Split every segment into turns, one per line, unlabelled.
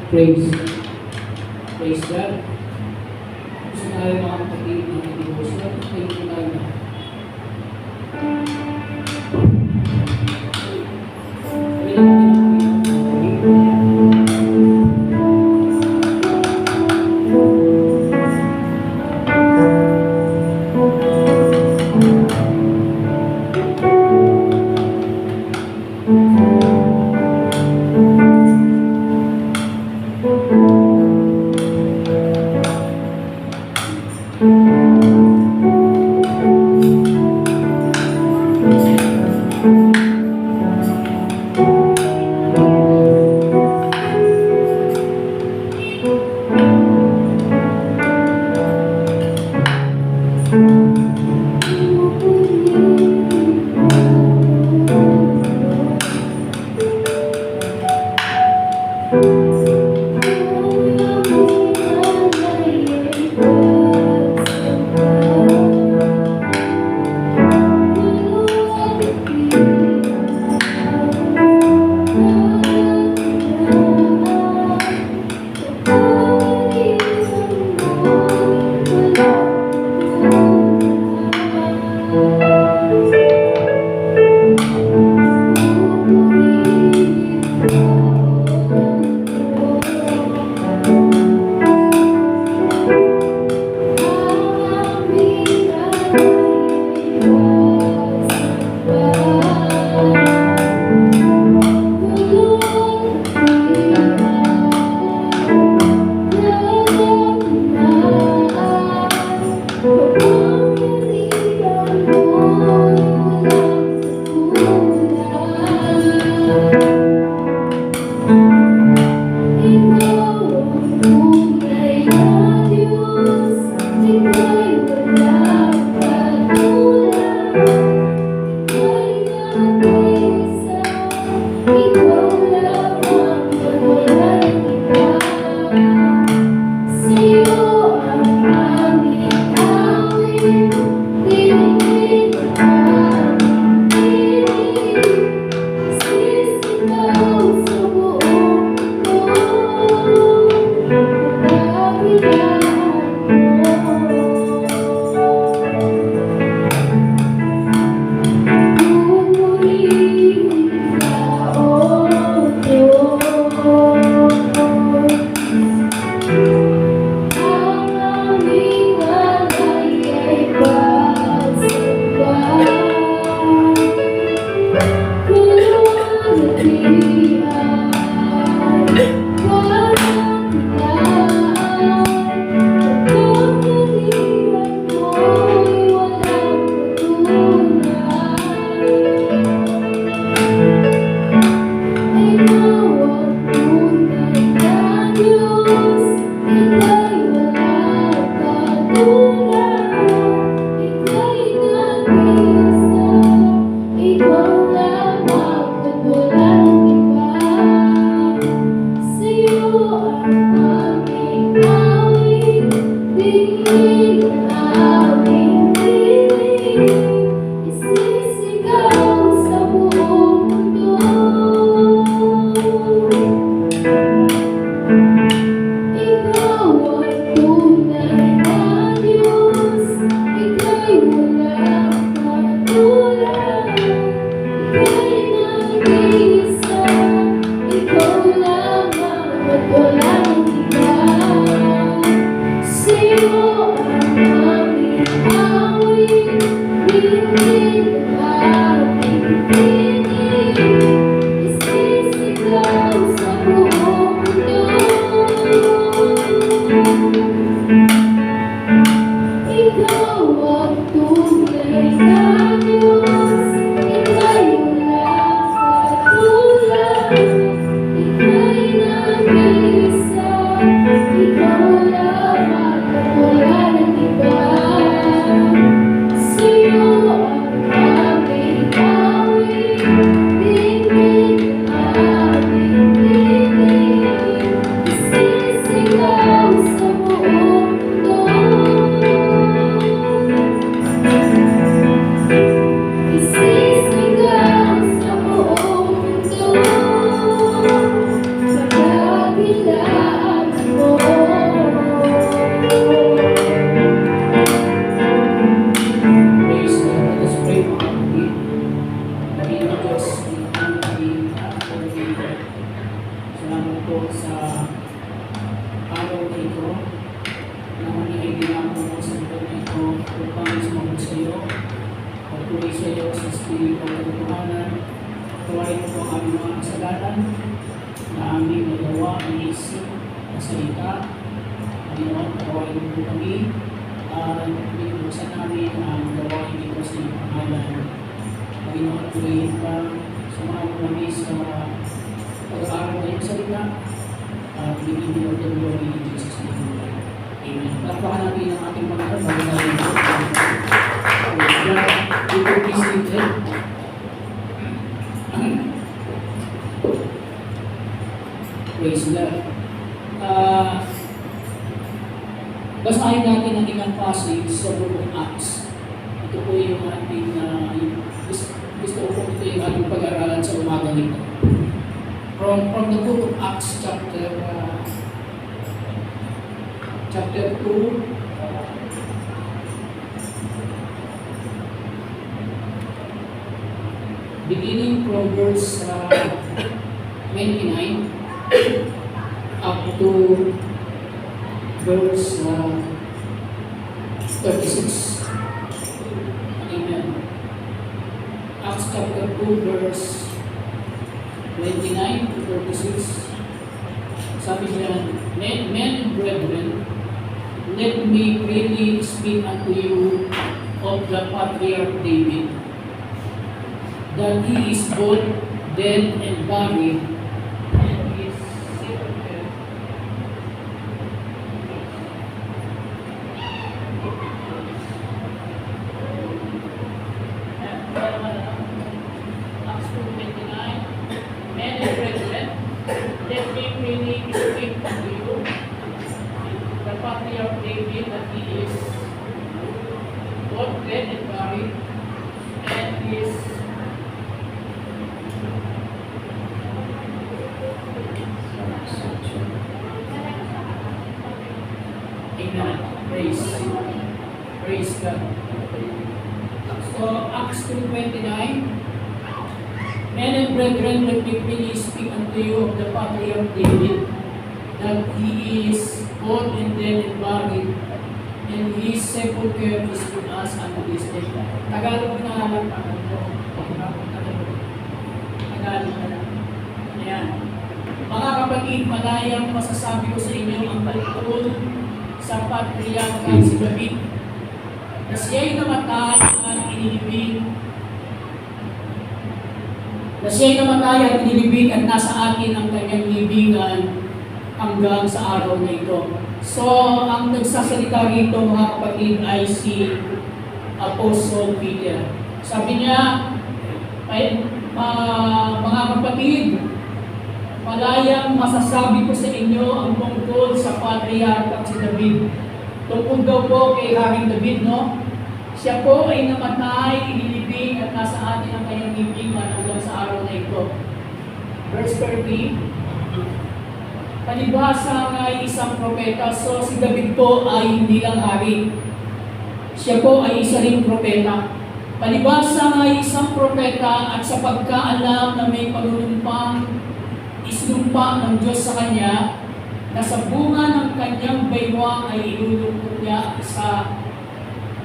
Praise. Praise God. Gusto tayo mga kapatid ng devotion. Thank you tayo. pagpuri sa iyo sa Espiritu ng katotohanan. Tawarin mo po ang aming mga kasalanan na aming nagawa, inisip, na salita. Panginoon, tawarin mo po kami at binubuksan namin ang gawain dito sa iyong pangalan. Panginoon, purihin ka, samahan mo kami sa pag-aaral ng iyong salita at bigyan mo ng glory in Jesus' name. Amen. Tapakan natin ang ating mga bago natin ito. Ito is seated. Praise God. Basahin natin ang ilang passage sa Book of Acts. Ito po yung ating gusto ko po ito yung ating pag-aralan sa umaga nito. From the Book of Acts chapter 2, beginning from verse 29 up to verse 36. Amen. Acts chapter 2 verse 29 to 36. Sabi niya, men and brethren, let me freely speak unto you of the patriarch David, that he is both dead and buried, and his sepulchre Acts 2:29. Men and brethren, let me freely speak unto you the patriarch David, that he is both dead and buried, and his Amen. Praise God. So Acts 2:29. Men and brethren, let me freely speak unto you of the patriarch David, that he is both and dead and buried, and his sepulchre is with us unto this day. Tagalog na lang ito. Tagalog na lang. Ayan. Mga kapatid, malayang masasabi ko sa inyo ang tungkol sa patriarka si David, na siya'y namatay at inilibing, at nasa atin ang kanyang libingan hanggang sa araw na ito. So, ang nagsasalita rito mga kapatid ay si Apostle Peter. Sabi niya, mga kapatid, malayang masasabi ko sa inyo ang tungkol sa patriarka si David. Tungkol daw po kay Haring David, no? Siya po ay namatay, inilibing, at nasa atin ang kanyang libingan hanggang sa araw na ito. Verse 30, palibhasa nga ay isang propeta. So si David po ay hindi lang hari. Siya po ay isa ring propeta. Palibhasa nga ay isang propeta, at sa pagkaalam na may panunumpang isinumpa ng Diyos sa kanya, na sa bunga ng kanyang baywang ay ilulungkot niya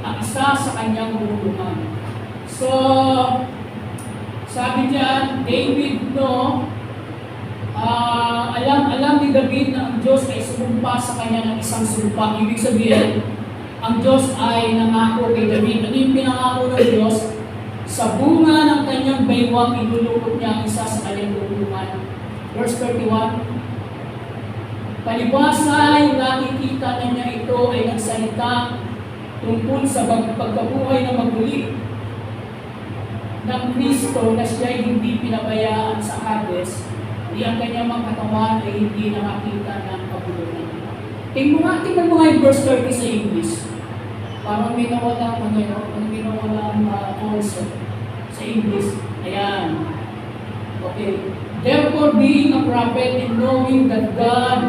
ang isa sa kanyang lulungan. So, sabi diyan, David, no, alam ni David na ang Diyos ay sumumpa sa kanya ng isang sumpa. Ibig sabihin, ang Diyos ay nangako kay David. Ano yung pinangako ng Diyos? Sa bunga ng kanyang baywang, ilulungkot niya ang isa sa kanyang lulungan. Verse 31, palibhasa yung nakikita na niya ito ay nagsalita tungkol sa pagkabuhay na maguli ng Kristo, na siya'y hindi pinabayaan sa Hades, di ang kanyang mga katawan ay hindi nakakita ng kabuluhan. Tingnan mo nga yung verse 30 sa English. Parang may nawala ang concept sa English. Ayan. Okay. Therefore, being a prophet and knowing that God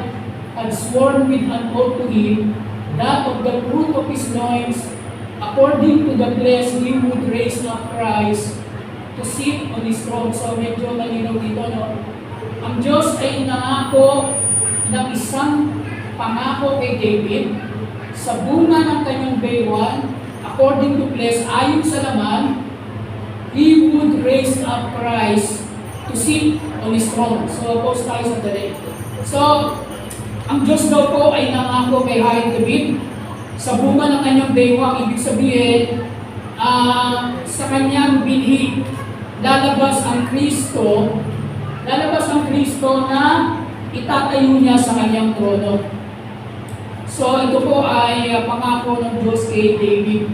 had sworn with an oath to him, that of the fruit of his loins, according to the flesh, he would raise up Christ to sit on his throne. So medyo malinaw dito, no? Ang Diyos ay nangako ng isang pangako kay David sa bunga ng kanyang baywang, according to flesh, ayon sa laman, He would raise up Christ to sit on His throne. So, post tayo sa dali. So, ang Diyos daw po ay nangako kay Haring David sa bunga ng kanyang baywang. Ibig sabihin, sa kanyang binhi, lalabas ang Kristo na itatayo niya sa kanyang trono. So, ito po ay pangako ng Diyos kay David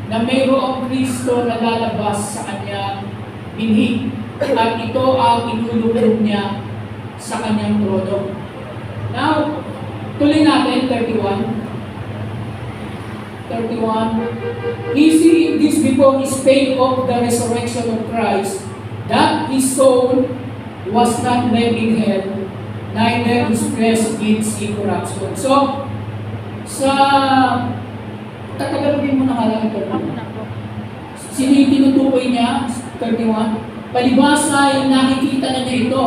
na mayroong Kristo na lalabas sa kanyang binhi at ito ang inululog niya sa kanyang trono. Now, tuloy natin 31. He seeing this before he spake of the resurrection of Christ, that his soul was not left in hell, neither his flesh did see corruption. So, sa tatagalogin mo na nga lang ito. Sino yung tinutukoy niya? 31. Palibasa ay nakikita na niya ito.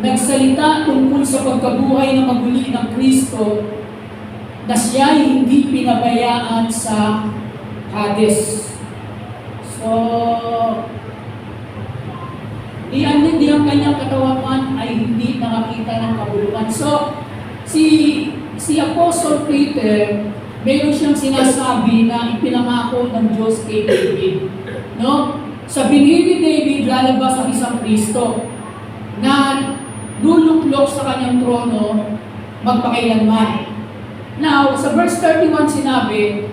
Nagsalita tungkol sa pagkabuhay na maguli ng Kristo na siya ay hindi pinabayaan sa Hades. So, di ang kanyang katawan ay hindi nakakita ng kabuluhan. So, si Apostle Peter, meron siyang sinasabi na ipinangako ng Diyos kay David. No? Sa binhi ni David, lalabas ang isang Kristo na luluklok sa kanyang trono magpakailanman. Now, sa verse 31 sinabi,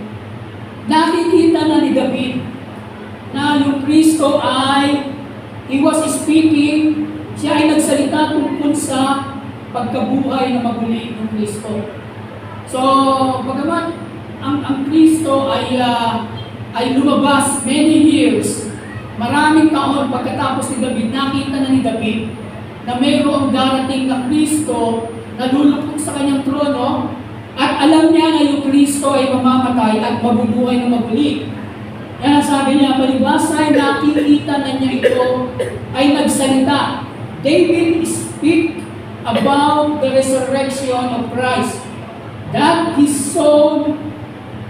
nakikita na ni David na yung Kristo ay, he was speaking, siya ay nagsalita tungkol sa pagkabuhay na maguli ng Kristo. So, bagamat ang Kristo ay lumabas many years, maraming taon pagkatapos ni David, nakita na ni David na mayroong darating na Kristo na lulupok sa kanyang trono at alam niya na yung Kristo ay mamamatay at mabubuhay na maguli. Kaya sabi niya, palibasa ay nakikita na niya ito ay nagsalita. David speak about the resurrection of Christ, that his soul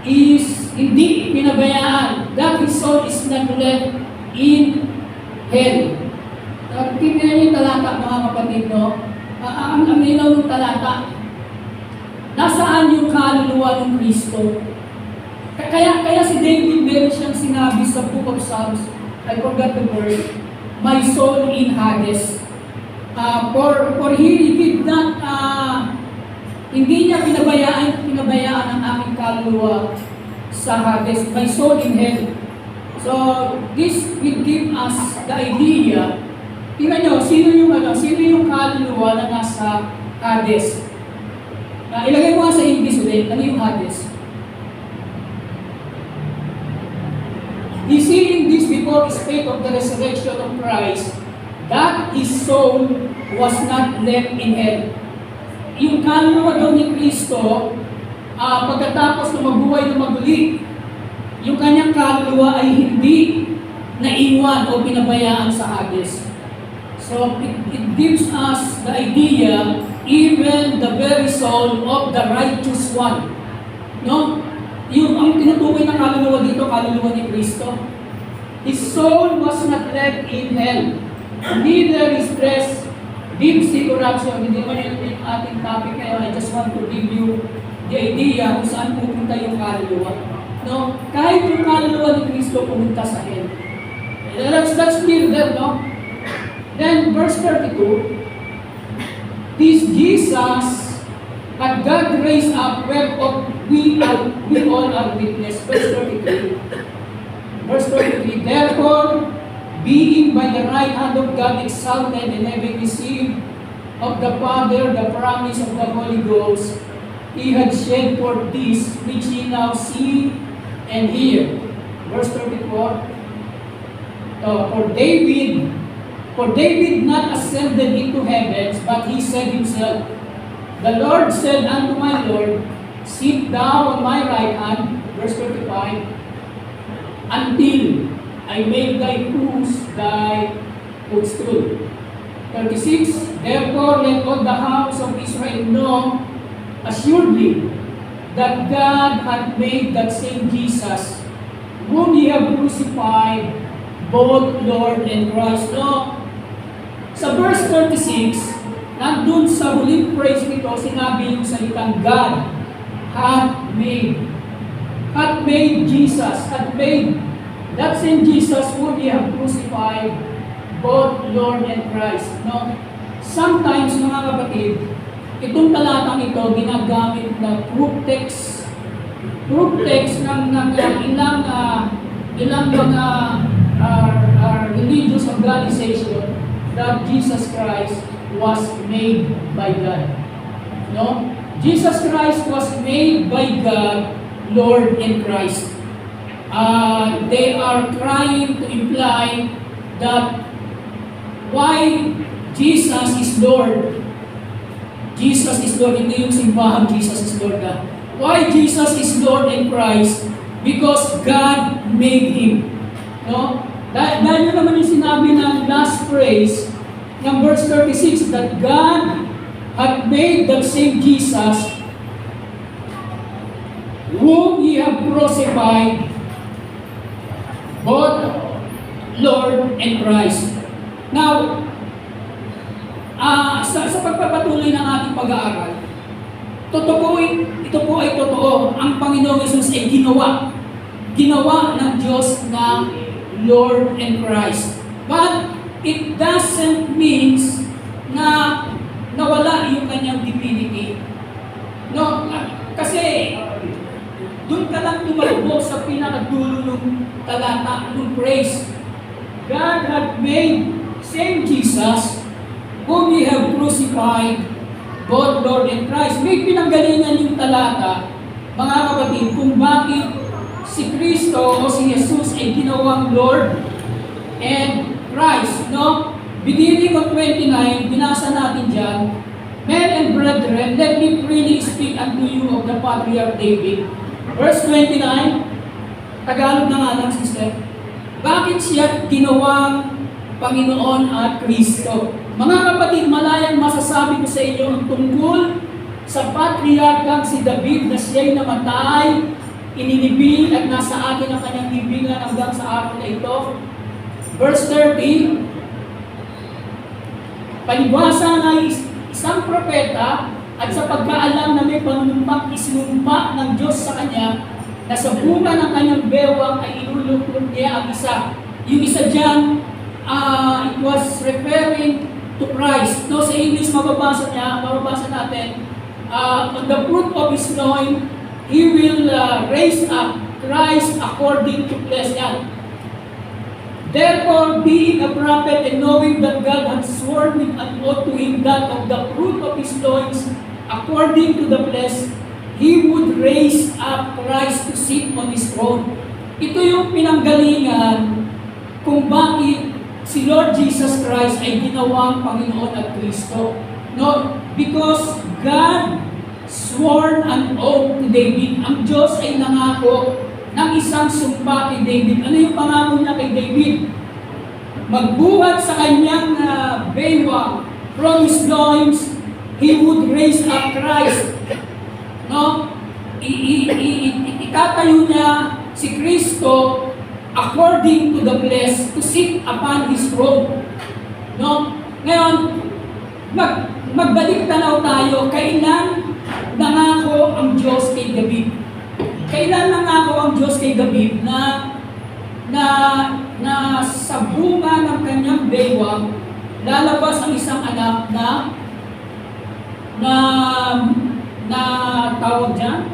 is hindi pinabayaan, that his soul is not left in hell. Tingnan niyo yung talata, mga kapatid, no? Ang ilaw ng talata, nasaan yung kaluluwa ng Kristo? Kaya si David, meron siyang sinabi sa Book of Psalms, I forgot the word, my soul in Hades. For he did not, hindi niya pinabayaan ang aking kaluluwa sa Hades, my soul in hell. So, this will give us the idea. Tingnan nyo, sino yung kaluluwa na nasa Hades? Ilagay mo sa English ulit, ano yung Hades? He seeing this before he spake of the resurrection of Christ, that his soul was not left in hell. Yung kaluluwa daw ni Kristo, pagkatapos na mabuhay na maguli, yung kanyang kaluluwa ay hindi naiwan o pinabayaan sa Hades. So it gives us the idea, even the very soul of the righteous one. No? Yung ang tinutukoy ng kaluluwa dito, kaluluwa ni Kristo. His soul was not left in hell. Neither his flesh did see corruption. Hindi man yung ating topic ngayon. I just want to give you the idea kung saan pupunta yung kaluluwa. No? Kahit yung kaluluwa ni Kristo pumunta sa hell. That's clear there, no? Then, verse 32, this Jesus had God raised up, whereof we all are witness. Verse 33. Therefore, being by the right hand of God exalted and having received of the Father the promise of the Holy Ghost, He had shed forth this which ye now see and hear. Verse 34. For David not ascended into heavens, but he said himself, the Lord said unto my Lord, sit thou on my right hand, verse 35, until I make thy footstool. 36, therefore let all the house of Israel know assuredly that God hath made that same Jesus, whom ye have crucified, both Lord and Christ. No? Sa verse 36, nandun sa huling phrase nito, sinabi yung salitang God hath made. Hath made Jesus. Hath made that same Jesus whom He have crucified, both Lord and Christ. No? Sometimes, mga kapatid, itong talatang ito ginagamit na proof text ng ilang mga religious organization that Jesus Christ was made by God. No? Jesus Christ was made by God, Lord and Christ. They are trying to imply that why Jesus is Lord. Jesus is Lord. Hindi yung simbahan Jesus is Lord na. Why Jesus is Lord and Christ? Because God made Him. No? Dahil yun naman yung sinabi ng last phrase ng verse 36 that God had made that same Jesus whom He have crucified, both Lord and Christ. Now, sa pagpapatuloy ng ating pag-aaral, ito po ay totoo. Ang Panginoong Yesus ay ginawa ng Diyos ng Lord and Christ. But it doesn't mean na nawala yung kanyang divinity. No, kasi doon ka lang tumalbo sa pinakadulo ng talata, ng praise. God had made same Jesus whom He have crucified, both Lord and Christ. May pinanggalingan yung talata, mga kapatid, kung bakit si Kristo o si Jesus ay ginawang Lord and Christ. No? Beginning of 29, binasa natin dyan, Men and brethren, let me freely speak unto you of the Patriarch David. Verse 29, Tagalog na nga lang, sister. Bakit siya ginawang Panginoon at Kristo? Mga kapatid, malayang masasabi ko sa inyo ang tungkol sa patriarkang si David na siya'y namatay, inilibing at nasa atin ang kanyang libingan hanggang sa araw na ito. Verse 30, palibhasa na isang propeta at sa pagkaalam na may panunumpang isinumpa ng Diyos sa kanya na sa bunga ng kanyang bewang ay inuluklok niya ang isa. Yung isa dyan, it was referring to Christ. No, sa English mababasa natin, on the fruit of His loin, He will raise up Christ according to flesh. Yan. Therefore, being a prophet and knowing that God had sworn with an oath to him that of the fruit of his loins, according to the flesh, He would raise up Christ to sit on His throne. Ito yung pinanggalingan kung bakit si Lord Jesus Christ ay ginawang Panginoon at Kristo. No, because God sworn an oath to David. Ang Diyos ay nangako ng isang sumpa kay David. Ano yung pangako niya kay David? Magbuhat sa kanyang bewang from his loins, he would raise up Christ. No? Itatayo niya si Kristo according to the flesh to sit upon His throne. No? Ngayon, magbalik tanaw tayo, kailan nangako ang Diyos kay David? Kailan nangako ang Diyos kay David na sa bunga ng kanyang bewang lalabas ang isang anak na tawag dyan,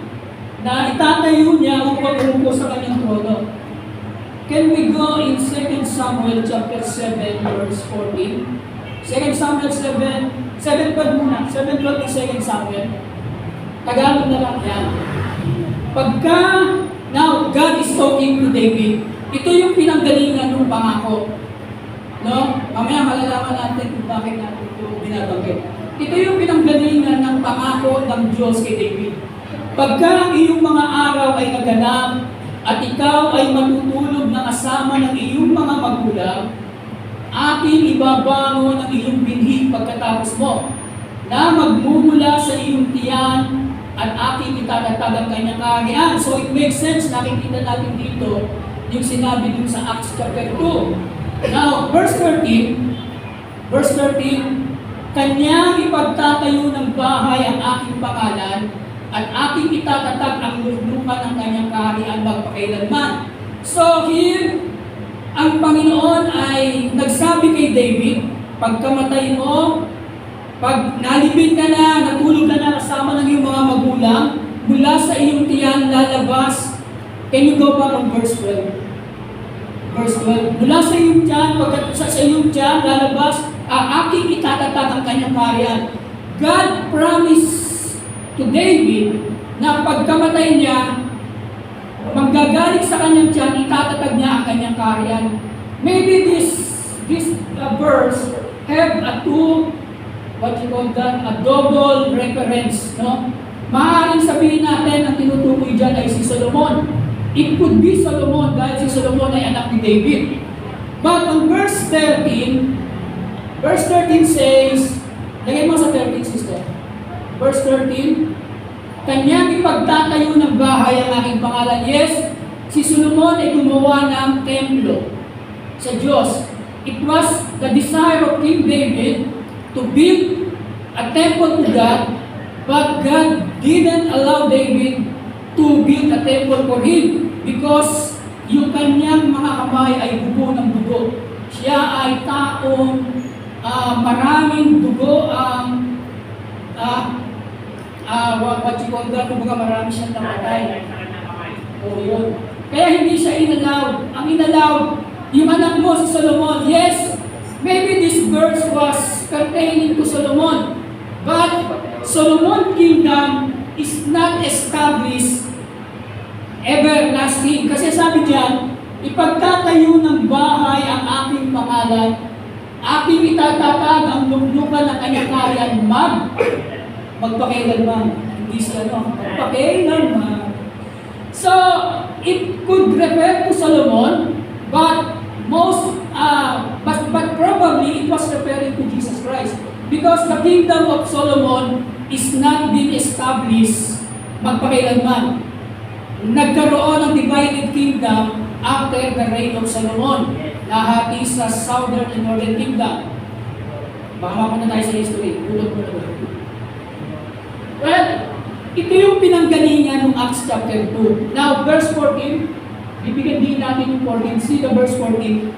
na itatayo niya upang umupo sa kanyang trono. Can we go in 2 Samuel chapter 7 verse 14? 2 Samuel 7:12 muna. 7:12 in 2 Samuel. Tagalog na lang yan. Pagka, now, God is talking to David. Ito yung pinanggalingan ng pangako. No? Mamaya malalaman natin kung bakit natin ito binabanggit. Ito yung pinanggalingan ng pangako ng Diyos kay David. Pagka ang iyong mga araw ay naganap at ikaw ay matutulog na kasama ng iyong mga magulang, aking ibabangon ang iyong binhi pagkatapos mo, na magmumula sa iyong tiyan at aking itatatag ang kanyang kaharian. So it makes sense, nakikita natin dito, yung sinabi dun sa Acts chapter 2. Now, verse 13, Kanyang ipagtatayo ng bahay ang aking pangalan at aking itatatag ang luklukan ng kanyang kaharian magpakailanman. So here, ang Panginoon ay nagsabi kay David, pagkamatay mo, pag nalibing ka na, natulog ka na kasama ng iyong mga magulang, mula sa iyong tiyan lalabas. Can you go back on verse 12? Verse 12. Mula sa iyong tiyan, sa iyong tiyan lalabas, ang aking itatatag ang kanyang kaharian. God promised to David na pagkamatay niya, manggagaling sa kanyang tiyan, itatatag niya ang kanyang kaharian. Maybe this verse have a double reference, no? Maaaring sabihin natin ang tinutukoy dyan ay si Solomon. It could be Solomon dahil si Solomon ay anak ni David. But on verse 13 says, lagay mo sa 13, sister. Verse 13, Kanyang ipagtatayo ng bahay ang aking pangalan. Yes, si Solomon ay gumawa ng templo sa Diyos. It was the desire of King David to build a temple to God, but God didn't allow David to build a temple for him because yung kanyang mga kamay ay bugo ng dugo. Siya ay taong maraming dugo ang kumbaga marami siyang namatay. Yun. Kaya hindi siya inalaw. Ang inalaw, yung anak mo si Solomon. Yes, maybe this verse was pertaining to Solomon. But Solomon's kingdom is not established everlasting. Kasi sabi diyan, ipagtatayo ng bahay ang aking pangalan, aking itatatag ang luklukan ng kanyang kaharian magpakailanman. Hindi siya, magpakailanman. So, it could refer to Solomon, but probably it was referring to Jesus Christ. Because the kingdom of Solomon is not being established magpakailanman. Nagkaroon ng divided kingdom after the reign of Solomon. Nahati sa southern and northern kingdom. Baka na tayo sa history. Ulog mo na. Well, ito yung pinanggalingan ng Acts chapter 2. Now, verse 14, bibigyan din natin yung 14. See the verse 14.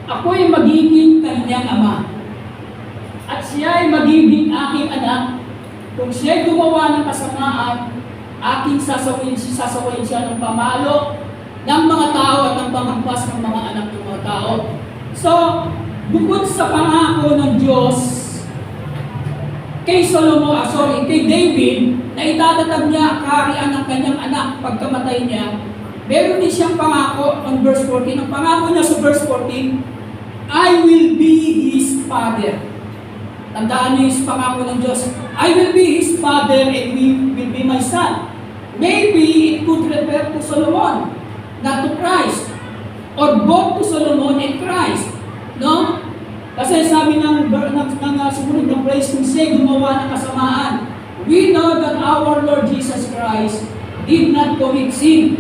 Ako'y magiging kanyang ama, at siya ay magiging aking anak. Kung siya'y gumawa ng kasamaan, aking sasawayin siya ng pamalo ng mga tao at ng panghampas ng mga anak ng mga tao. So, bukod sa pangako ng Diyos kay David, na itatatag niya ang kaharian ng kanyang anak pagkamatay niya, meron din siyang pangako on verse 14. Ang pangako niya sa verse 14, I will be his father. Tandaan niyo yung pangako ng Diyos. I will be his father and he will be my son. Maybe it could refer to Solomon, not to Christ. Or both to Solomon and Christ. No? Kasi sabi ng sumunod ng praise, kung siya gumawa ng kasamaan, we know that our Lord Jesus Christ did not commit sin.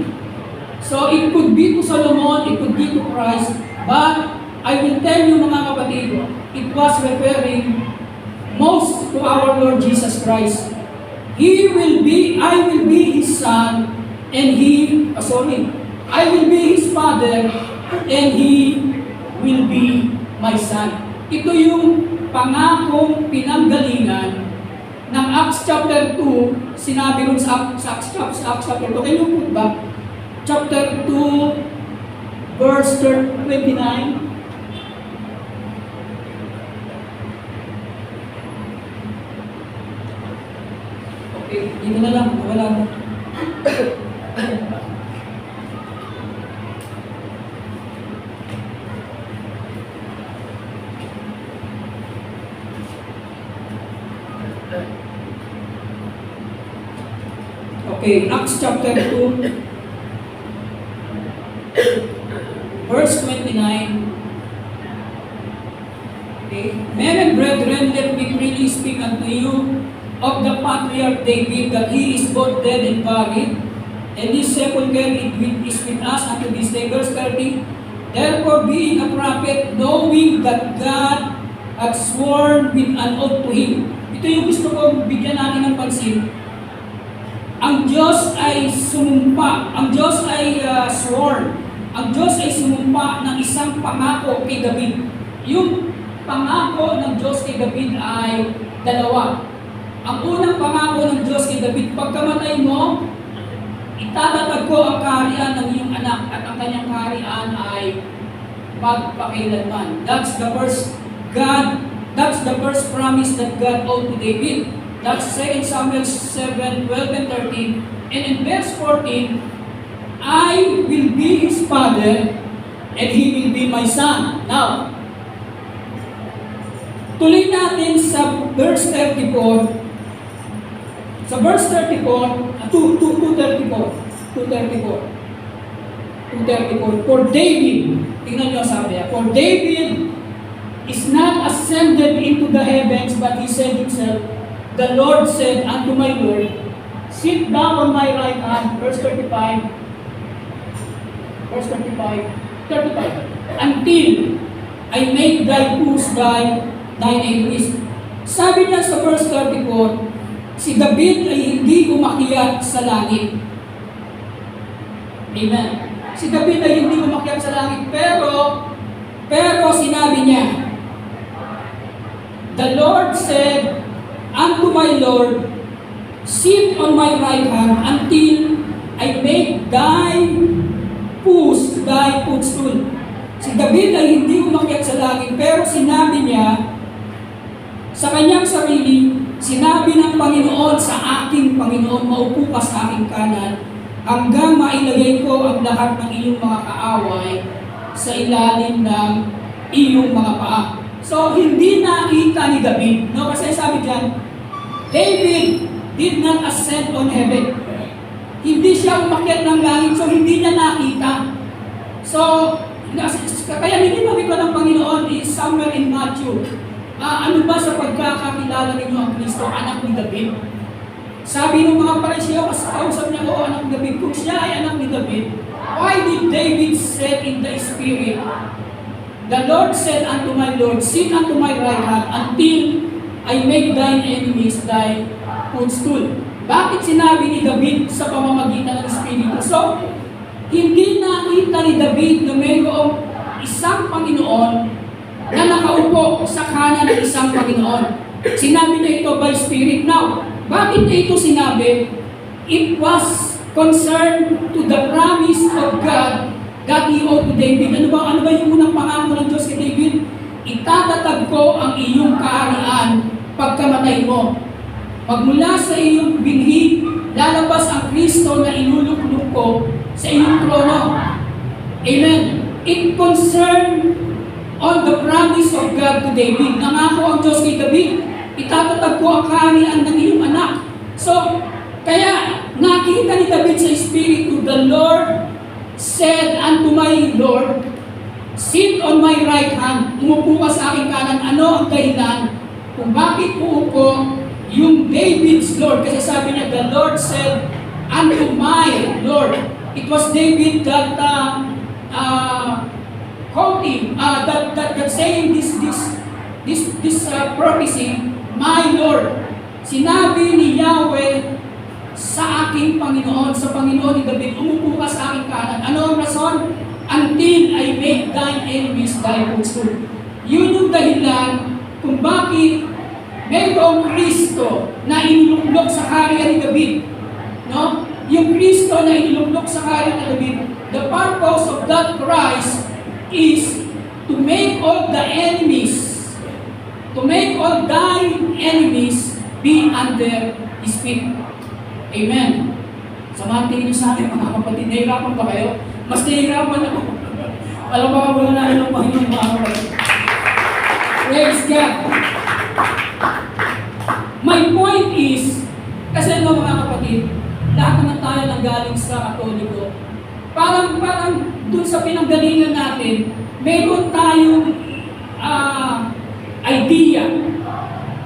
So it could be to Solomon, it could be to Christ, but I will tell you mga kapatid, it was referring most to our Lord Jesus Christ. I will be his son, and I will be his father, and he will be my son. Ito yung pangakong pinanggalingan ng Acts chapter 2, sinabi rin sa Acts chapter 2. Can you put back? Chapter 2, verse 29. Okay, dito na lang, wala na. Okay, Acts chapter 2, verse 29. Okay. Men and brethren, let me freely speak unto you of the patriarch David, that he is both dead and buried, and this sepulchre is with us unto this day. Verse 30, therefore being a prophet, knowing that God had sworn with an oath to him. Ito yung gusto ko bigyan natin ng pansin. Ang Diyos ay sumumpa, ang Diyos ay sworn, ang Diyos ay sumumpa ng isang pangako kay David. Yung pangako ng Diyos kay David ay dalawa. Ang unang pangako ng Diyos kay David, pagkamatay mo, itatatag ko ang kaharian ng iyong anak at ang kanyang kaharian ay magpakailanman. That's the first promise that God owed to David. That's 2 Samuel 7, 12 and 13. And in verse 14, I will be his father and he will be my son. Now, tuloy natin sa verse 34. Sa verse 34, 234. For David, tingnan nyo sabi, for David is not ascended into the heavens, but he said himself, the Lord said unto my Lord, sit thou on my right hand, verse 35, until I make thy foes thine enemies. Sabi niya sa verse 34, si David ay hindi umakyat sa langit. Amen. Si David ay hindi umakyat sa langit, pero sinabi niya, the Lord said unto my Lord, sit on my right hand until I make thy foes thy footstool. Si David ay hindi umakyat sa langit, pero sinabi niya sa kanyang sarili, sinabi ng Panginoon sa aking Panginoon, maupo ka sa aking kanan, hanggang mailagay ko ang lahat ng iyong mga kaaway sa ilalim ng iyong mga paa. So, hindi nakita ni David, no? Kasi sabi dyan, David did not ascend on heaven. Hindi siya umakyat ng langit, so hindi niya nakita. So, kaya hindi makita ng Panginoon is somewhere in Matthew. Ano ba sa pagkakakilala ninyo ang Kristo, anak ni David? Sabi ng mga Pariseo, kausap niya, anak ni David. Kung siya ay anak ni David, why did David say in the Spirit, the Lord said unto my Lord, sit unto my right hand until I make thine enemies thy footstool? Bakit sinabi ni David sa pamamagitan ng Espiritu? So, hindi nakita ni David na mayroong isang Panginoon na nakaupo sa kanan ng isang Panginoon. Sinabi niya ito by Spirit. Now, bakit niya ito sinabi? It was concerned to the promise of God that He owed to David. Ano ba yung unang pangako ng Diyos kay David? Itatatag ko ang iyong kaharian pagkamatay mo. Magmula sa iyong binhi, lalabas ang Kristo na inuluklok ko sa iyong trono. Amen. It concerned on the promise of God to David. Nangako ang Diyos kay David, itatatag ko ang kaharian ng iyong anak. So, kaya nakita ni David sa Espiritu, the Lord said unto my Lord, sit on my right hand, umupo ka sa aking kanan. Ano ang dahilan kung bakit uupo yung David's Lord? Kasi sabi niya, the Lord said unto my Lord. It was David that quoting, that saying this prophecy, my Lord. Sinabi ni Yahweh sa aking Panginoon, sa Panginoon ni David, umupo ka sa aking kanan. Ano ang rason? Until I make thine enemies thy footstool. Yun yung dahilan kung bakit mayroong Kristo na inuluklok sa kaharian ni David. No? Yung Kristo na inuluklok sa kaharian ni David, the purpose of that Christ is to make all the enemies, to make all thine enemies be under His feet. Amen. Samahan tingin niyo sa akin, mga kapatid, nahihirapan ba kayo? Mas nahihirapan ako. Alam ba wala na rin ng Panginoon, mga kapatid. Praise God. My point is, kasi ano mga kapatid, lahat naman tayo nang galing sa Katoliko. Parang dun sa pinanggalingan natin, mayroon tayong idea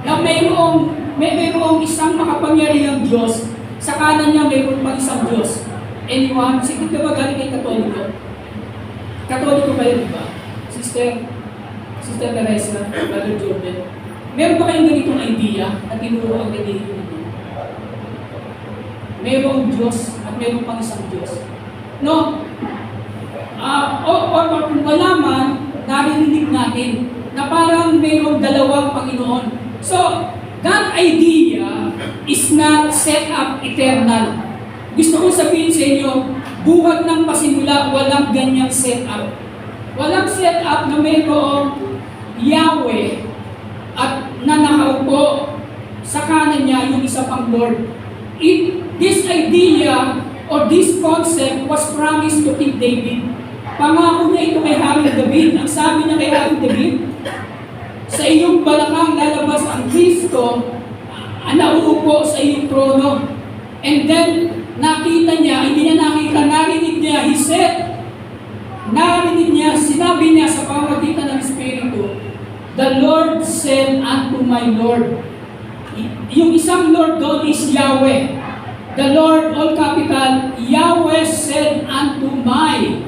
na mayroong isang makapangyarihang Diyos, sa kanan niya mayroon pang isang Diyos. Anyone? Sige ka ba galing kay Katoliko? Katoliko kayo, di ba? Sister Teresa, Brother Jordan. Meron ba kayong ganitong idea na tinuro ang relihiyon nito? Mayroong Diyos at mayroong pang isang Diyos. No? Or kung wala man, narinig natin na parang mayroong dalawang Panginoon. So, that idea is not set up eternal. Gusto kong sabihin sa inyo, buhat ng pasimula, walang ganyang set up. Walang set up na mayroong Yahweh at na nakaupo sa kanan niya yung isa pang Lord. This idea or this concept was promised to King David. Pangako niya ito kay Haring David. Ang sabi niya kay Haring David, sa iyong balakang lalabas ang Kristo na uupo sa iyong trono. And then, nakita niya, hindi niya nakita, narinig niya, he said, narinig niya, sinabi niya sa pamamagitan ng Espiritu, the Lord said unto my Lord. Yung isang Lord doon is Yahweh. The Lord, all capital, Yahweh said unto my.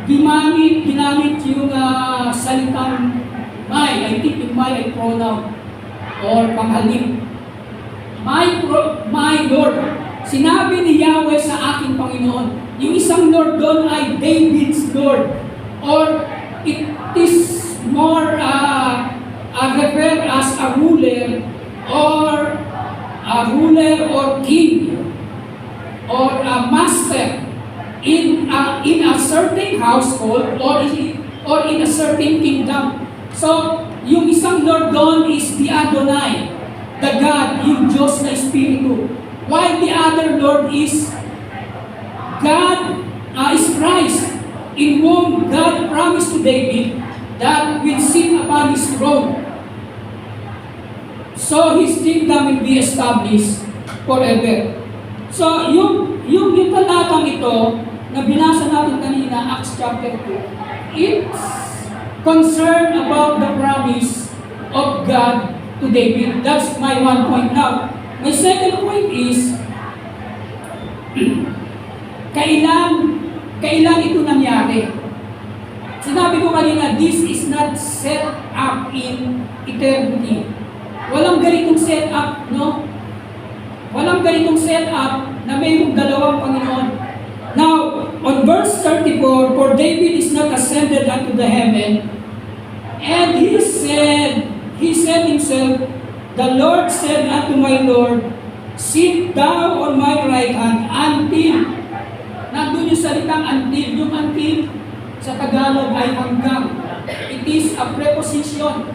Ginamit yung salitang my. I think yung my ay pronoun or panghalip. My Lord. Sinabi ni Yahweh sa aking Panginoon. Yung isang Lord doon ay David's Lord. Or it is more referred as a ruler or king or a master in a certain household or in a certain kingdom. So, yung isang Lord doon is the Adonai, the God, yung Diyos na Espiritu. While the other Lord is God, is Christ, in whom God promised to David that will sit upon his throne. So his kingdom will be established forever. So yung talatang ito na binasa natin kanina, Acts chapter 2, it's concerned about the promise of God to David. That's my one point. Now, my second point is, kailan ito nangyari? Sinabi ko kanina, this is not set up in eternity. Walang ganitong set up, no? Walang ganitong set up na mayroong dalawang Panginoon. Now, on verse 34, for David is not ascended unto the heaven, and he said himself, the Lord said unto my Lord, sit thou on my right hand until, nandun yung salitang until, yung until sa Tagalog ay hanggang. It is a preposition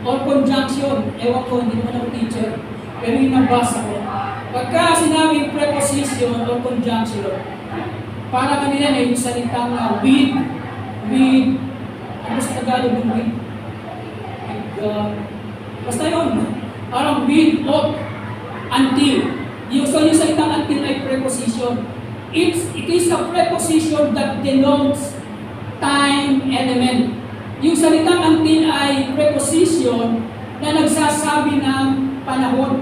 or conjunction. Ewan ko, hindi naman ako teacher, pero yung nabasa ko. Pagka sinabing preposition or conjunction, para kanila na yung salitang with, ano sa Tagalog yung with? Basta yun, parang with or until. Yung salitang until ay preposition. It is a preposition that denotes time element. Yung salitang until ay preposition na nagsasabi ng panahon.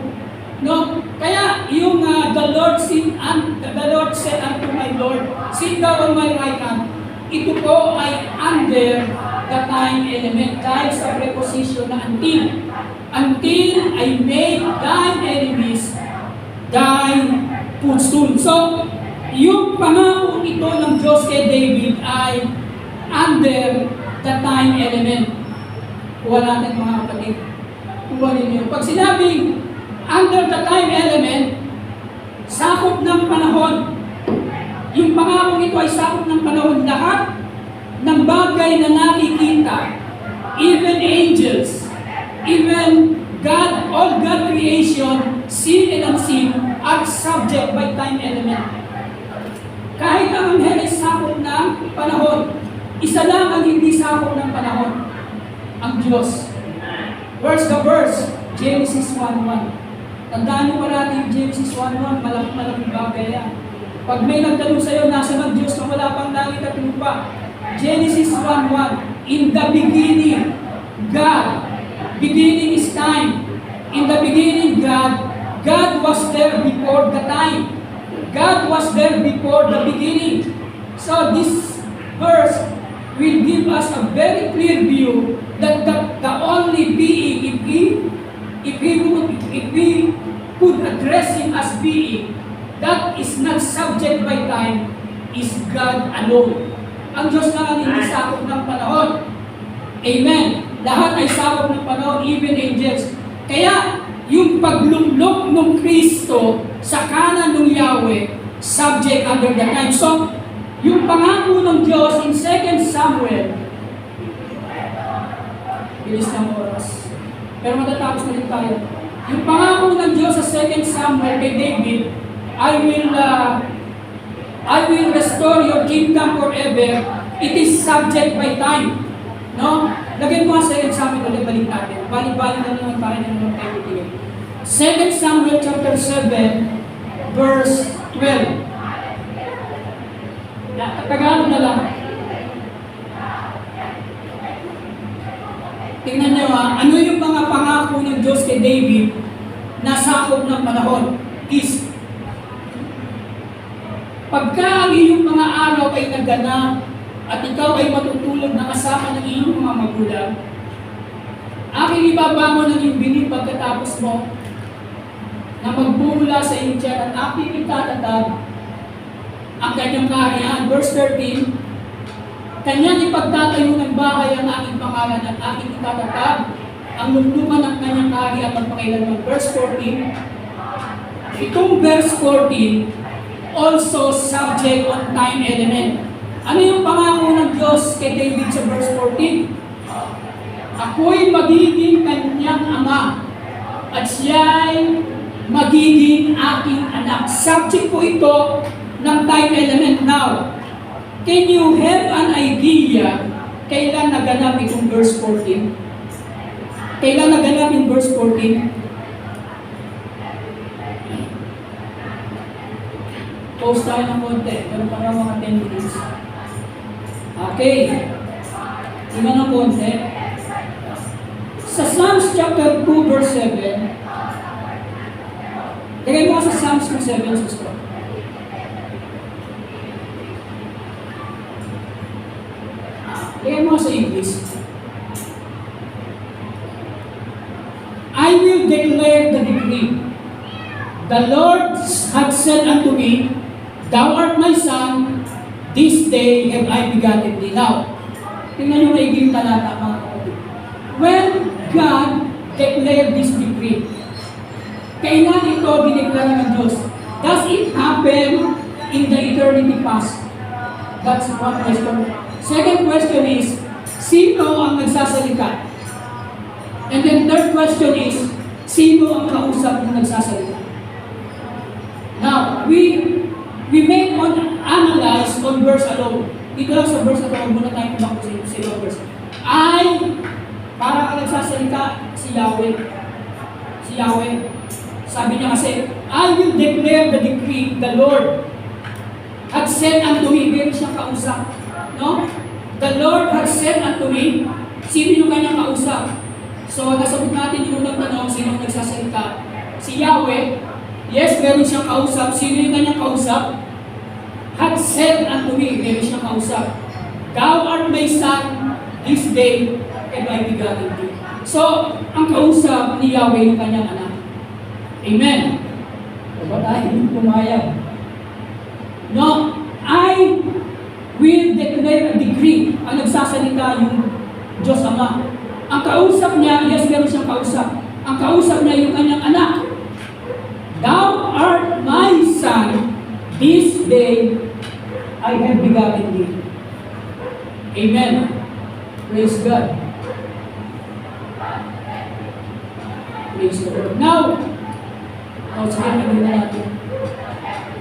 No? Kaya yung the Lord said unto my Lord, sit thou on my right hand, ito po ay under the time element dahil sa preposition na until. Until I make thine enemies thine footstool. So, yung pangako ito ng Diyos kay David ay under the time element. Kuha natin mga kapatid. Kuha ninyo. Pag sinabing under the time element, sakop ng panahon. Yung pangako ito ay sakop ng panahon. Lahat ng bagay na nakikita, even angels, even God, all God creation, seen and unseen, are subject by time element. Kahit ang anghel ay sakop ng panahon, isa lang ang hindi sakop ng panahon, ang Diyos. Verse the verse, Genesis 1:1. Tandaan mo parati yung Genesis 1:1, malaking bagay yan. Pag may nagtanong sa'yo, nasa ng Diyos na wala pang langit at lupa. Genesis 1:1, in the beginning, God. Beginning is time. In the beginning, God was there before the time. God was there before the beginning. So this verse will give us a very clear view that the only being, if we could address him as being, that is not subject by time, is God alone. Ang Diyos na ang hindi sakop ng panahon. Amen. Lahat ay sakop ng panahon, even angels. Kaya, yung paglumlok ng Kristo sa kanan ng Yahweh, subject under the time. So, yung pangako ng Diyos in 2 Samuel, bilis ng oras, pero matatapos na rin tayo. Yung pangako ng Diyos sa 2 Samuel kay David, I will restore your kingdom forever. It is subject by time. No? Lagyan mo nga 2 Samuel ulit, balik natin. Balik-balik na naman para na naman tayo titigil. 2 Samuel chapter 7, verse 12. Tagalog na lang. Tingnan nyo ano yung mga pangako ng Diyos kay David na sakop ng panahon. Is, pagka ang iyong mga araw ay naganap at ikaw ay matutulog na kasama ng iyong mga magulang, aking ibabangon ng iyong bini pagkatapos mo na magbumula sa iyong tiyan at aking itatatag ang kanyang kaharian. Verse 13, kanyang ipagtatayo ng bahay ang aking pangalan at aking itatatag ang lungtungan ng kanyang kaharian magpakailanman. Verse 14, itong verse 14, also subject on time element. Ano yung pangako ng Diyos kay David sa verse 14? Ako'y magiging kanyang ama at siya'y magiging aking anak. Subject po ito ng time element. Now, can you have an idea kailan naganap itong verse 14? Kailan naganap yung verse 14? Pause tayo ng konti. Pero para mga 10 minutes. Okay. Tingnan ng konti. Sa Psalms chapter 2 verse 7, lagay mo sa Psalms 7, sister. Lagay mo sa English. I will declare the decree. The Lord hath said unto me, Thou art my son, this day have I begotten thee. Now, tingnan nyo maiging talata mga kapatid. When God declared this decree, kailan ito dineklara ng Diyos? Does it happen in the eternity past? That's one question. Second question is, sino ang nagsasalita? And then third question is, sino ang kausap ng nagsasalita? Now, we may analyze on verse alone. Dito lang sa verse alone, muna tayo kumakot sa ibang verse. Para ang nagsasalita, si Yahweh. Si Yahweh. Sabi niya kasi, I will declare the decree, the Lord had said unto me. Meron siyang kausap. No? The Lord had said unto me. Sino yung kanyang kausap? So, nasagot natin yung unang tanong, sino yung nagsasalita? Si Yahweh. Yes, meron siyang kausap. Sino yung kanyang kausap? Had said unto me, meron siyang kausap. Thou art my son, this day have I begotten thee. So, ang kausap ni Yahweh yung kanyang anak. Amen. Diba tayo hindi pumayag? No, I will declare a decree. Ang nagsasalita yung Diyos Ama. Ang kausap niya, yes, meron siyang kausap. Ang kausap niya yung kanyang anak. Thou art my son, this day I have begotten thee. Amen. Praise God. Praise the Lord. Now, sige, maganda natin.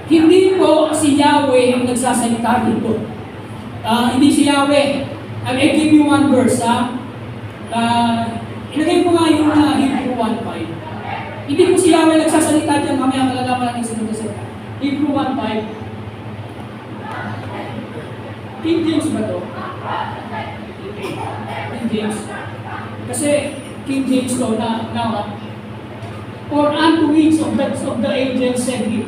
Hindi po si Yahweh ang nagsasalita dito. Hindi si Yahweh. I will give you one verse. Ilagay ko nga yung Hebrew 1:5. Hindi po si Yahweh nagsasalita dyan, mamaya malalaman natin sa nagsasalita. Hebrew 1:5. King James ba to? King James. Kasi King James to na For unto which of the angels said he,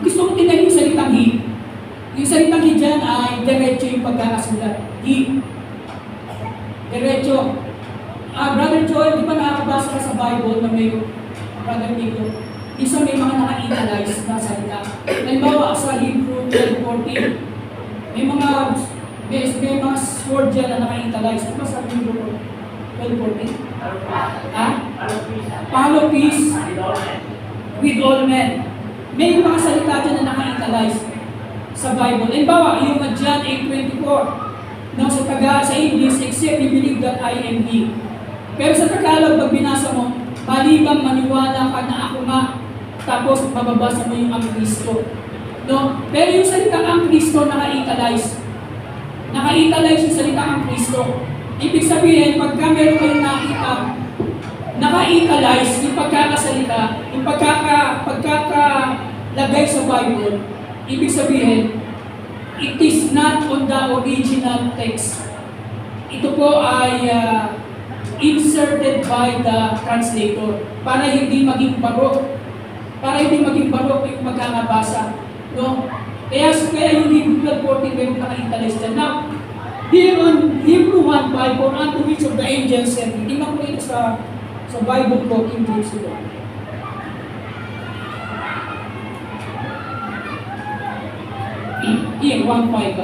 Gusto ko tingnan yung salitang he. Yung salitang he dyan ay diretso yung pagkakasulat. He. Diretso. Brother Joel, di ba nakakabasa ka sa Bible na may brother dito? Isa may mga naka-italize na salita. Halimbawa sa Hebrew 12:14, may mga word dyan na naka-italize. Ano ba sa Hebrew 12:14? Follow peace with all men. May mga salita dyan na naka-italize sa Bible. Halimbawa, yung John 8:24. No, sa English, except you believe that I am He. Pero sa Tagalog, pag binasa mo, malibang maniwala ka na ako nga, tapos mababasa mo yung ang Kristo. No? Pero yung salita ang Kristo, naka-italize. Naka-italize yung salita ang Kristo. Ibig sabihin, pagka meron kayong nakita, naka-italize yung pagkakasalita, yung pagkakalagay sa Bible, ibig sabihin, it is not on the original text. Ito po ay inserted by the translator para hindi maging barok. Para hindi maging barok yung pagkakabasa. No? Kaya yung Hebrew 12:14 meron naka-italize dyan. Now, here on Hebrew 1:5, for unto which of the angels said, tingnan ko ito sa Bible ko, King James ito. Here, 1:5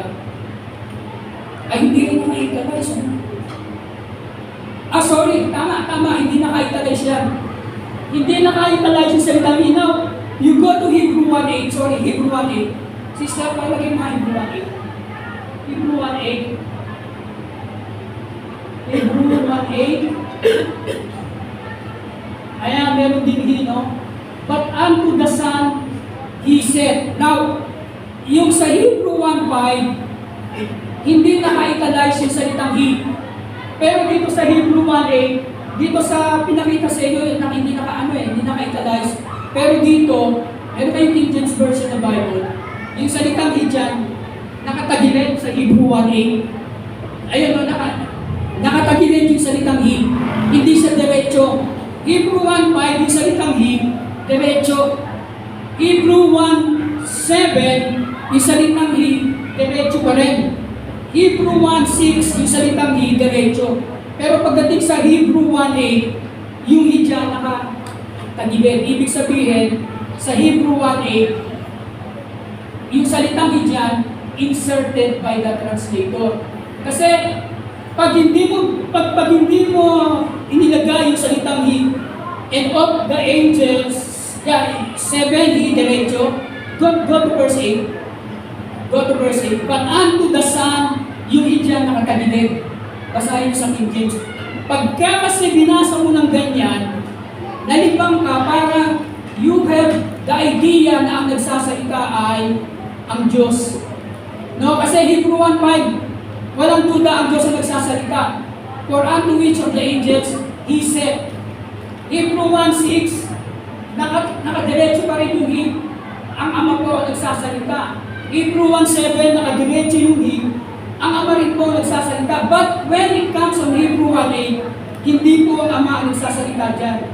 ay hindi rin naka-italize. Sorry, tama, hindi naka-italize yan. Hindi naka-italize yung salitang inaw. You go to Hebrew 1:8, Hebrew 1:8. Sister, palagay mo Hebrew 1:8. Hebrew 1:8. Hebrew 1:8. Ayan, meron din no? But unto the Son, He said. Now, yung sa Hebrew 1:5, hindi naka-italize yung salitang He. Pero dito sa Hebrew 1:8, dito sa pinakita sa inyo, hindi naka-italize. Pero dito, meron kayong King James Version ng Bible. Yung salitang He dyan, nakatagilid sa Hebrew 1:8. Ayun, nakatagilid yung salitang He. Hindi siya diretso. Hebrew 1:5, yung salitang He, diretso. Hebrew 1:7, yung salitang He, diretso pa rin. Hebrew 1:6, yung salitang He, diretso. Pero pagdating sa Hebrew 1:8, yung He dyan nakatagilid. Ibig sabihin, sa Hebrew 1:8, yung salitang He dyan, inserted by the translator. Kasi, pag hindi mo inilagay yung salitang He, and of the angels, 7, He, diretso, go to verse 8. Go to verse 8. But unto the Son, yung He dyan nakatagilid. Basahin sa King James. Pagka kasi binasa mo ng ganyan, nalibang ka para you have the idea na ang nagsasalita ay ang Diyos. No, kasi Hebrew 1:5, walang duda ang Diyos ang nagsasalita. For unto which of the angels He said. Hebrew 1:6, nakadiretso pa rin yung He, ang Ama po ang nagsasalita. Hebrew 1:7, nakadiretso yung He, ang Ama rin po nagsasalita. But when it comes on Hebrew 1:8, hindi po ang Ama ang nagsasalita dyan.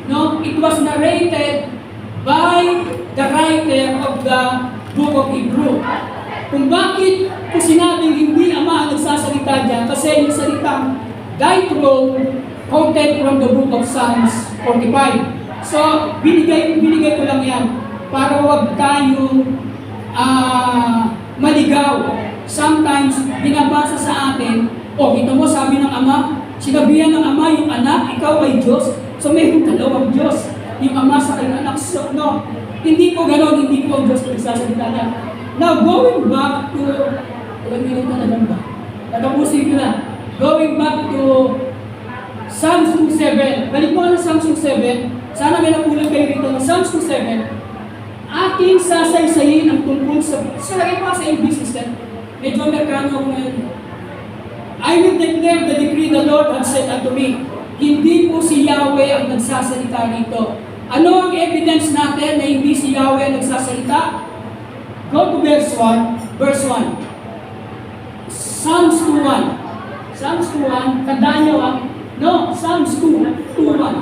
No? It was narrated by the writer of the book of Hebrew. Kung bakit ko sinabing hindi Ama ang nagsasalita dyan, kasi yung salitang Ditro quoted from the book of Psalms 45. So, binigay ko lang yan para huwag tayong maligaw. Sometimes, binabasa sa atin, ito mo, sabi ng Ama, sinabihan ng Ama yung anak, ikaw ay Diyos. So, mayroong dalawang Diyos. Yung Ama sa kanyang anak. So, no, hindi po gano'n, hindi po ang Diyos nagsasalita niya. Now, going back to, ilang minuto na lang ba? Natapusin ko na. Going back to Psalms 2:7. Balik mo na Psalms 2:7. Sana may napunan kayo rito ng Psalms 2:7. Aking sasaysayin ang tungkol sa... Lagay pa sa English system. Medyo Amerikano ako ngayon. I will declare the decree the Lord has said unto me. Hindi po si Yahweh ang nagsasalita rito. Ano ang evidence natin na hindi si Yahweh ang nagsasalita? Go to verse 1. Verse 1. Psalms 2:1. Psalms 2:1. Tandaan nyo Psalms 2:1.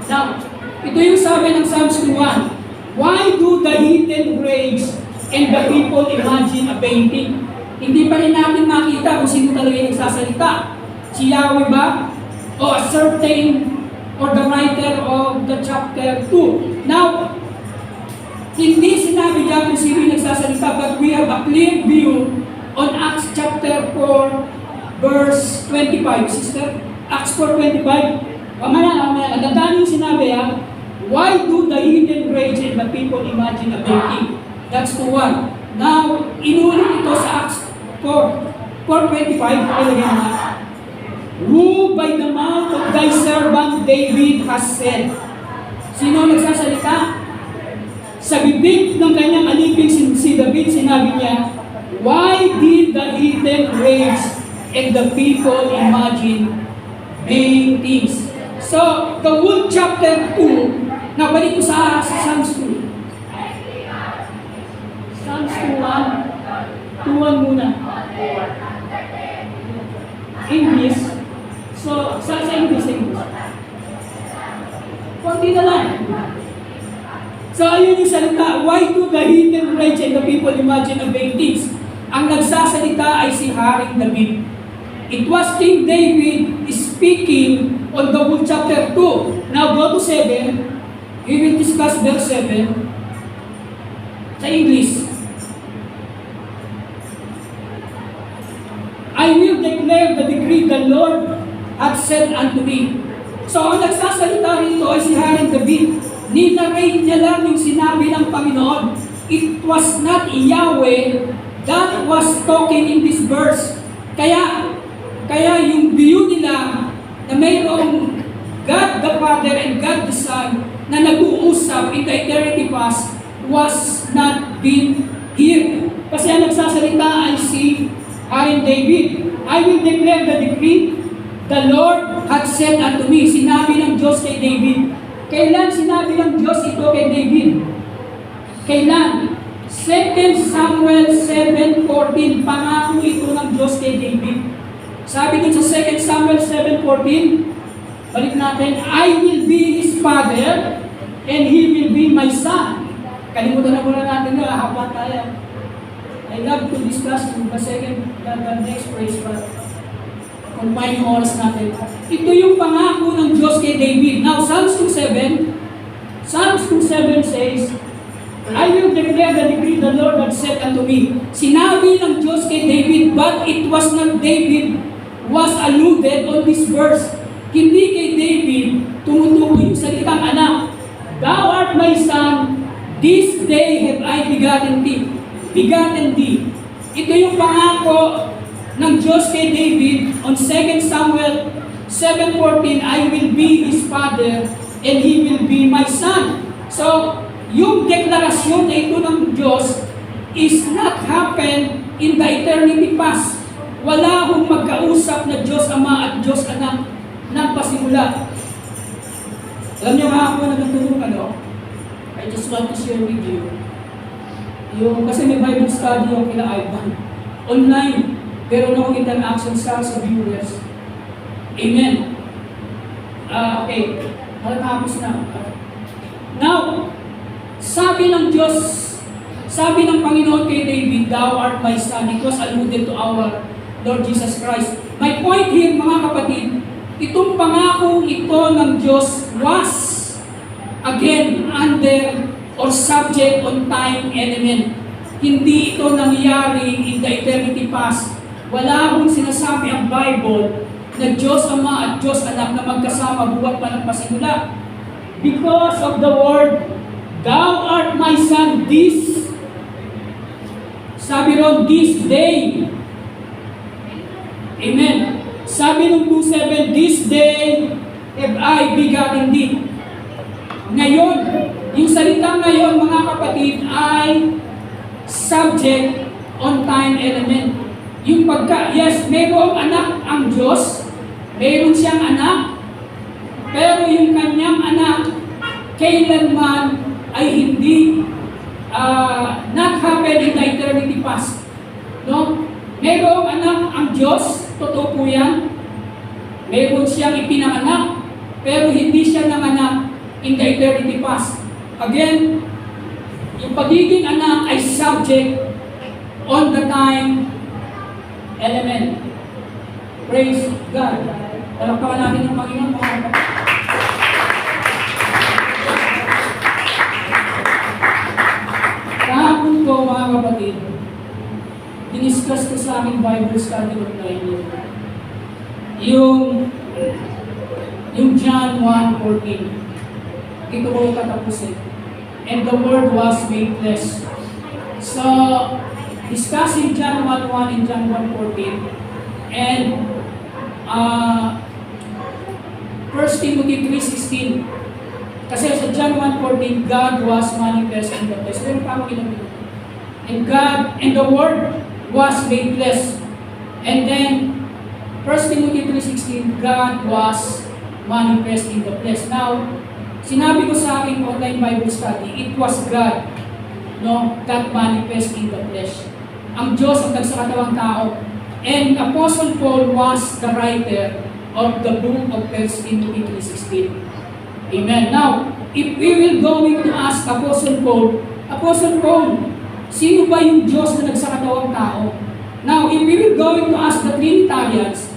Now, ito yung sabi ng Psalms 2:1. Why do the heathen rage and the people imagine a vain thing? Hindi pa rin natin makita kung sino talaga yung nagsasalita. Si Yahweh ba? O a certain, or the writer of the chapter 2. Now, hindi sinabi niya kung sino yung nagsasalita, but we have a clear view on Acts chapter 4, verse 25. Sister, Acts 4:25. Mamaya. Ang ganda yung sinabi why do the heathen rage and the people imagine a vain thing? That's the one. Now, inulit ito sa Acts 4:25. Who by the mouth of thy servant David has said. Sino nagsasalita? Sa bibig ng kanyang alipin si David, sinabi niya, why did the heathen rage and the people imagine vain things? So, the whole chapter 2, nabalik ko sa Psalms 2. Psalms 2:1 muna. English. So, sa English. Kunti na lang. So, ayun yung salita. Why do the heathen rage and the people imagine a vain things? Ang nagsasalita ay si Haring David. It was King David speaking on the whole chapter 2. Now, go to 7. We will discuss verse 7. Sa English. I will declare the decree the Lord hath said unto me. So, ang nagsasalita rito ay si Haring David. Ninarate niya lang yung sinabi ng Panginoon. It was not Yahweh that was talking in this verse. Kaya yung view nila na mayroong God the Father and God the Son na nag-uusap in the eternity past was not been here. Kasi ang nagsasalita ay si Haring David. I will declare the decree the Lord hath said unto me. Sinabi ng Diyos kay David. Kailan sinabi ng Diyos ito kay David? Kailan? 2 Samuel 7:14, pangako ito ng Diyos kay David. Sabi din sa 2 Samuel 7:14, balik natin, I will be his father and he will be my son. Kalimutan na muna natin yun, haba tayo. I love to discuss the next phrase, but kumain yung oras natin. Ito yung pangako ng Diyos kay David. Now, Psalms 2:7 says, I will declare the decree the Lord hath said unto me. Sinabi ng Diyos kay David, but it was not David was alluded on this verse. Hindi kay David tumutukoy yung salitang anak. Thou art my son, this day have I begotten thee. Ito yung pangako ng Diyos kay David on 2 Samuel 7:14, I will be his father and he will be my son. So, yung deklarasyon na ito ng Diyos is not happen in the eternity past. Wala hong magkausap na Diyos Ama at Diyos Anak ng pasimula. Alam niyo mga ako na nagtulong I just want to share with you. Kasi may Bible study yung kila Ivan. Online. Pero no interaction sa viewers. Amen. Okay. Matatapos na. Now, sabi ng Diyos, sabi ng Panginoon kay David, Thou art my son. It was alluded to our Lord Jesus Christ. My point here, mga kapatid, itong pangakong ito ng Diyos was, again, under or subject on time element. Hindi ito nangyari in the eternity past. Wala akong sinasabi ang Bible na Diyos Ama at Diyos Anak na magkasama buwan pa ng pasimula. Because of the word, Thou art my son, this, sabi ron, this day. Amen. Sabi nung 2:7, this day have I begotten thee. Ngayon, yung salita ngayon, mga kapatid, ay subject on time element. Yung yes, mayroong anak ang Diyos, mayroon siyang anak, pero yung kanyang anak, kailanman ay hindi not happen in the eternity past. No? Mayroong anak ang Diyos, totoo po yan. Mayroon siyang ipinanganak, pero hindi siya nanganak in the eternity past. Again, Yung pagiging anak ay subject on the time element. Praise God. Palakpakan natin ang Panginoon, mga kapatid. Kahapon po, mga kapatid, diniscuss ko sa aming Bible study online yung John 1:14. Ito ko tatapusin. And the Word was made flesh. So, discussing John 1:1 and John 1:14, and 1 Timothy 3:16. Kasi sa John 1:14, God was manifest in the flesh. Pero paano ginagawa? And God, and the Word was made flesh. And then, 1 Timothy 3:16, God was manifest in the flesh. Now, sinabi ko sa aking online Bible study, it was God, no, that manifest in the flesh. Ang Diyos ang nagsakatawang tao. And Apostle Paul was the writer of the book of 1 Timothy 3:16. Amen. Now, if we will going to ask Apostle Paul, sino ba yung Diyos na nagsakatawang tao? Now, if we will going to ask the Trinitarians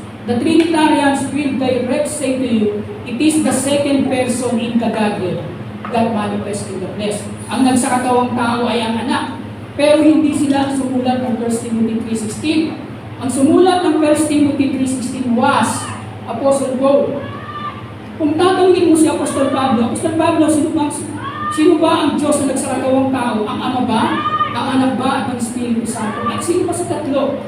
will direct say to you, it is the second person in the Godhead that manifests in the flesh. Ang nagsakatawang tao ay ang anak. Pero hindi sila ang sumulat ng 1 Timothy 3:16. Ang sumulat ng 1 Timothy 3:16 was Apostle Paul. Kung tatanungin mo si Apostol Pablo, sino ba ang Diyos na nagsakatawang tao? Ang Ama ba? Ang Anak ba? At ang Espiritu Santo? At sino ba sa tatlo?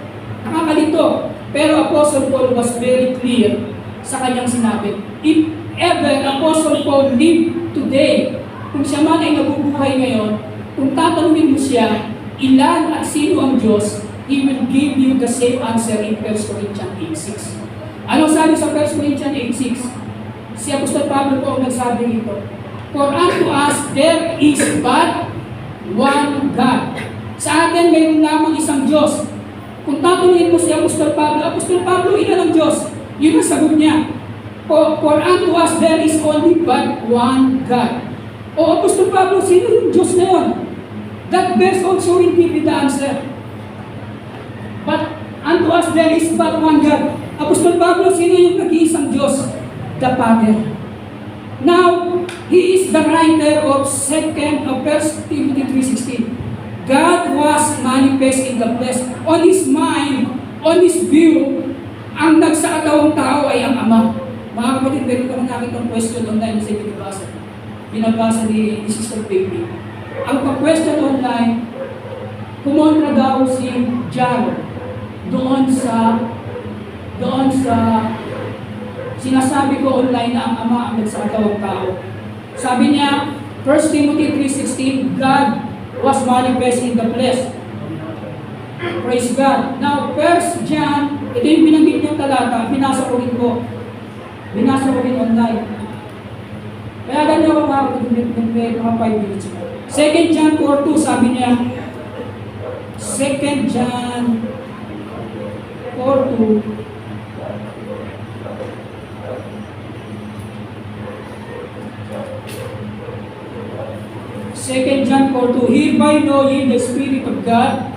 Nakakalito. Pero Apostle Paul was very clear sa kanyang sinabi. If ever Apostle Paul lived today, kung siya man ay nabubuhay ngayon, kung tatanungin mo siya, ilan at sino ang Diyos, he will give you the same answer in 1 Corinthians 8:6. Ano sabi sa 1 Corinthians 8:6? Si Apostol Pablo po ang nagsabi nito. For unto us there is but one God. Sa atin mayroon lamang isang Diyos. Kung tatanungin mo si Apostol Pablo, ilan ang Diyos? Yun ang sagot niya. For unto us there is only but one God. O Apostol Pablo, sino yung Diyos na yun? That verse also will give you the answer. But unto us there is but one God. Apostol Pablo, sino yung nag-iisang Diyos? The Father. Now, he is the writer of 1 Timothy 3:16. God was manifest in the flesh. On his mind, on his view, ang nagsakatawang tao ay ang Ama. Mga kapatid, meron ko nakita ng question online sa binabasa ni Sister Baby. Ang pa-question online, kumontra daw si John doon sa sinasabi ko online na ang Ama ang nagsakatawang tao. Sabi niya, 1 Timothy 3:16, God was manifest in the flesh. Praise God. Now, 1 John, ito yung binanggit niyang talata, binasa ko rin online. Kaya ganyan ako mga 5 minutes. 2 John 4:2, sabi niya, 2 John 4:2, John 4:2, hereby know ye the Spirit of God.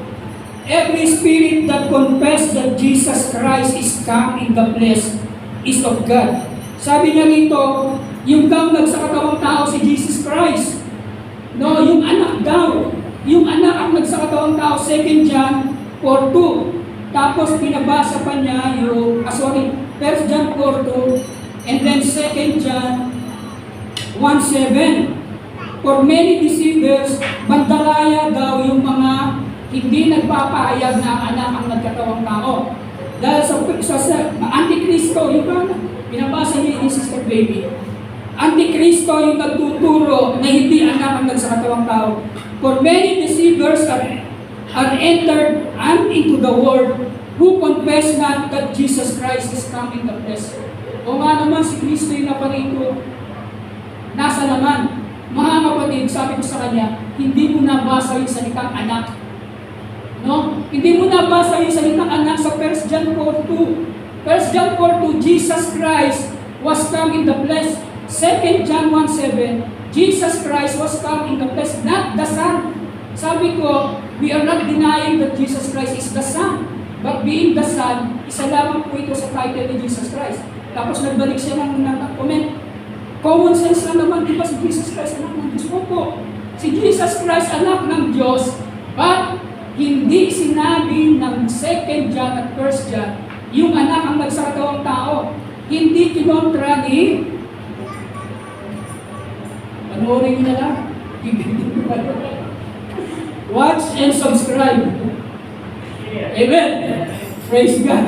Every spirit that confess that Jesus Christ is come in the flesh is of God. Sabi niya rito, yung daw nagsakatawang tao si Jesus Christ. No, yung anak daw. Yung anak ang nagsakatawang tao, 2 John 4:2. Tapos pinabasa pa niya yung, 1 John 4:2, and then 2 John 1:7. For many deceivers, mandalaya daw yung mga hindi nagpapahayag na ang anak ang nagkatawang tao. Dahil sa Antikristo, yung pinabasa niya yung Sister Baby. Antikristo yung nagtuturo na hindi anak ang nagsakatawang tao. For many deceivers are entered into the world who confess not that Jesus Christ is come in the flesh. O nga naman, si Kristo yung naparito, nasa laman. Mga kapatid, sabi ko sa kanya, hindi mo nabasa yung salitang anak. No? Hindi mo nabasa yung salitang anak sa 1 John 4:2. 1 John 4:2, Jesus Christ was come in the flesh. 2 John 1:7, Jesus Christ was come in the flesh, not the Son. Sabi ko, we are not denying that Jesus Christ is the Son. But being the Son, isa lamang po ito sa title ni Jesus Christ. Tapos nagbalik siya ng comment. Common sense lang naman, di ba si Jesus Christ anak ng Diyos? Opo. Si Jesus Christ anak ng Diyos, but hindi sinabi ng 2 John at 1 John, yung anak ang nagsakatawang tao. Hindi kinontra ni panoorin niyo na lang. Watch and subscribe. Amen. Praise God.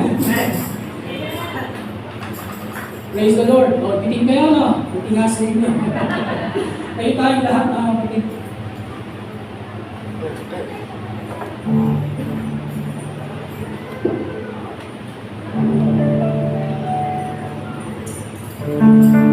Praise the Lord. O, tinig kayo, no? Buti nga sa inyo. Kayo tayong lahat ng mga kapatid. Thank you.